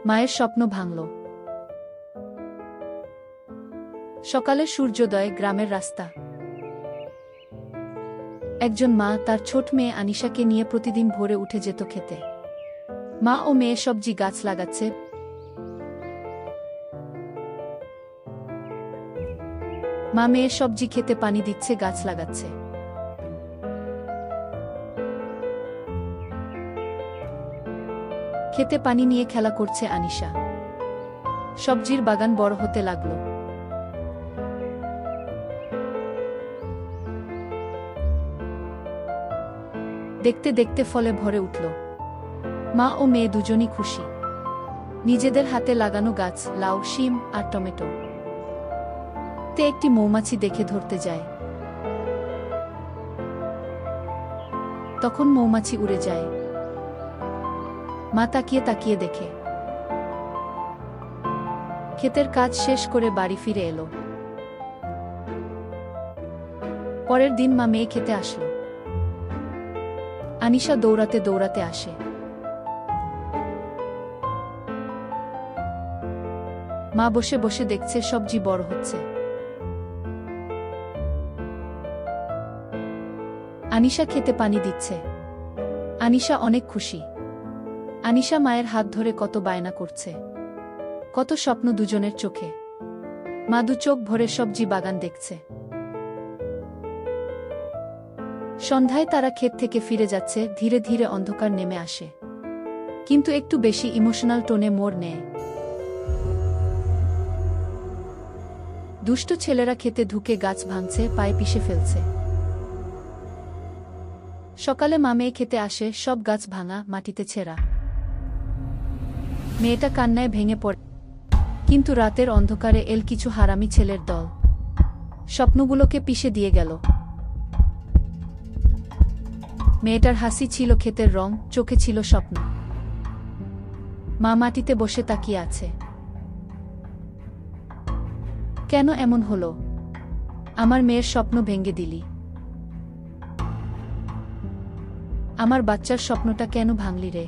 মায়ের স্বপ্ন ভাঙল। সকালে সূর্যোদয়, গ্রামের রাস্তা। একজন মা তার ছোট মেয়ে আনিশাকে নিয়ে প্রতিদিন ভোরে উঠে যেত খেতে। মা ও মেয়ে সবজি গাছ লাগাচ্ছে। মা মেয়ে সবজি খেতে পানি দিচ্ছে, গাছ লাগাচ্ছে। খেতে পানি নিয়ে খেলা করছে আনিশা। সবজির বাগান বড় হতে লাগলো। দেখতে দেখতে ফলে ভরে উঠল। মা ও মেয়ে দুজনই খুশি। নিজেদের হাতে লাগানো গাছ, লাউ, শিম আর টমেটো। তে একটি মৌমাছি দেখে ধরতে যায়। তখন মৌমাছি উড়ে যায়। মা তাকিয়ে তাকিয়ে দেখে। ক্ষেতের কাজ শেষ করে বাড়ি ফিরে এলো। পরের দিন মা মেয়ে খেতে আসলো। আনিশা দৌড়াতে দৌড়াতে আসে। মা বসে বসে দেখছে সবজি বড় হচ্ছে। আনিশা খেতে পানি দিচ্ছে। আনিশা অনেক খুশি। আনিশা মায়ের হাত ধরে কত বায়না করছে, কত স্বপ্ন দুজনের চোখে। মা দু চোখ ভরে সবজি বাগান দেখছে। সন্ধ্যায় তারা ক্ষেত থেকে ফিরে যাচ্ছে। ধীরে ধীরে অন্ধকার নেমে আসে, কিন্তু একটু বেশি ইমোশনাল টোনে মোড় নেয়। দুষ্ট ছেলেরা খেতে ঢুকে গাছ ভাঙছে, পায়ে পিষে ফেলছে। সকালে মা মেয়ে খেতে আসে, সব গাছ ভাঙা, মাটিতে ছেঁড়া। মেয়েটা কান্নায় ভেঙে পড়ে। কিন্তু রাতের অন্ধকারে এল কিছু হারামি ছেলের দল। স্বপ্নগুলোকে পিষে দিয়ে গেল। মেয়েটার হাসি ছিল ক্ষেতের রং, চোখে ছিল স্বপ্ন। মা মাটিতে বসে তাকিয়ে আছে। কেন এমন হলো? আমার মেয়ের স্বপ্ন ভেঙে দিলি। আমার বাচ্চার স্বপ্নটা কেন ভাঙলি রে?